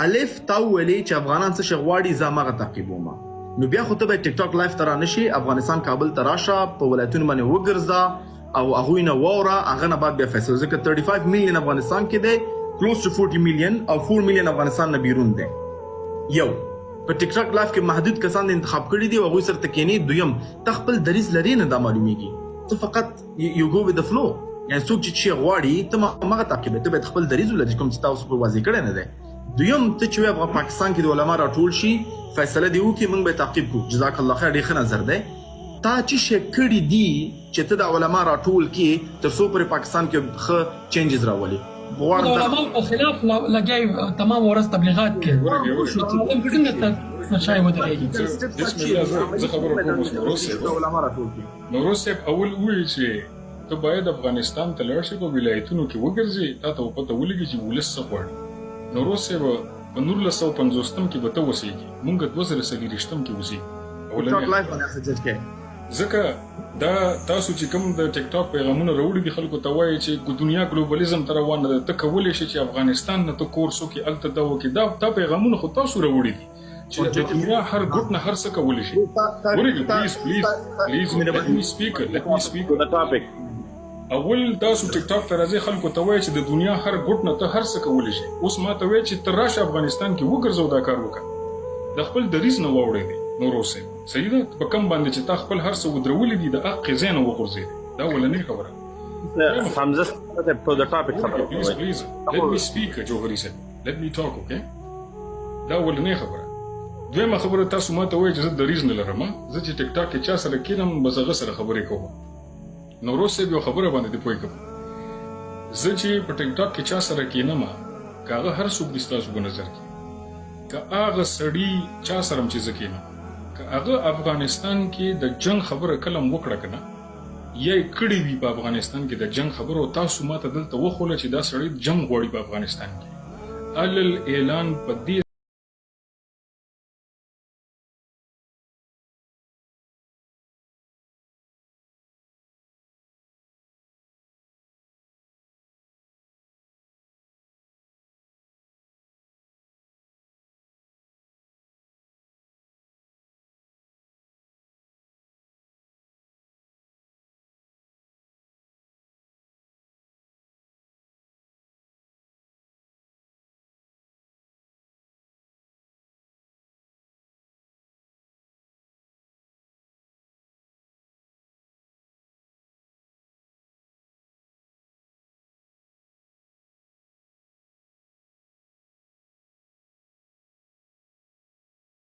الف تا ویلې چې افغانان څه شي غواړي زه هماغه تعقیبوم. نو بیا خو ته به ټیک ټاک لایف ته رانشي، افغانستان کابل ته راشه، په ولایتونو باندې وګرځه او هغوی نه واوره، هغه نه بعد بیا فیصله. ځکه 35 میلیون افغانستان کې دی، کلوز ټو 40 میلیون او 4 میلیون افغانستان نه بیرون دی. یو په ټیک ټاک لایف کې محدود کسان انتخاب کړي دي او هغوی سره ته کینې. دویم ته خپل دریځ لرې نه دا معلومیږي، ته فقط یو گو وذ د فلو. یعنې څوک چې شی غواړي ته هماغه تعقیبوي، ته باید خپل دریځ ولرې کوم چې تاسو په واضح کړی نه دی. دویم ته چې وایي پاکستان کې د علما راټول شي، فیصله دې وکړي، موږ به یې تعقیب کړو. جزاک الله خیر، ډېر ښه نظر دی. تا چې شی کړي دي چې ته د علما راټول کړي تر څو پورې پاکستان کې ښه چینجز راولي. د علماو په خلاف لګیا تمام ورځ تبلیغات کوي، څنګه شای ودرېږي؟ بسم الله. زه خبره کوم نوروز صاحب اول وویل چې ته باید افغانستان ته لاړ شې، په ولایتونو کې وګرځې، تا ته پته ولګي چې ولس څه غواړي. نوروز صاحب په 1950 کې به ته اوسېږي، موږ 2023 کې اوسېږو. ځکه دا تاسو چې کوم د ټیک ټاک پیغامونه راوړي دي خلکو ته وایي چې دنیا ګلوبلیزم ته روانه ده، ته کولی شې چې افغانستان نه ته کورس وکړې، هلته دا وکړې. دا پیغامونه خو تاسو راوړي دي چې د دنیا هر ګوټ نه هر څه کولی شي. پلیز let me speak. اول تاسو ټیک ټاک ته راځئ، خلکو ته وایي چې د دنیا هر ګوټ نه ته هر څه کولی شي. اوس ما ته وایي چې ته راشه افغانستان کې وګرځه، دا کار وکړه، د خپل دریځ نه واوړې دي. نوروز صاحب صحیح ده، په کوم باندې چې تا خپل هر څه ودرولي دي د حق ځای نه وغورځېدې، دا ولنۍ خبره. حمزه صاحب په د ټاپک خبره کوي. پلیز let me speak جوهري صاحب، let me talk. اوکې، دا ولنۍ خبره. دویمه خبره، تاسو ما ته وایي چې زه دریځ نه لرم. زه چې ټیک ټاک کې چا سره کینم بس هغه سره خبرې کوم. نوروز صاحب یو خبره باندې دې پوه کړم، زه چې په ټیک ټاک کې چا سره کینم، که هغه هر څوک دي ستاسو په نظر کې، که هغه سړي چا سره چې زه کینم، که هغه افغانستان کې د جنگ خبره کلم وکړه که نه، یا یې کړې وي په افغانستان کې د جنگ خبره، او تاسو ما ته دلته وښوله چې دا سړی جنگ غواړي په افغانستان کې، علل اعلان په دې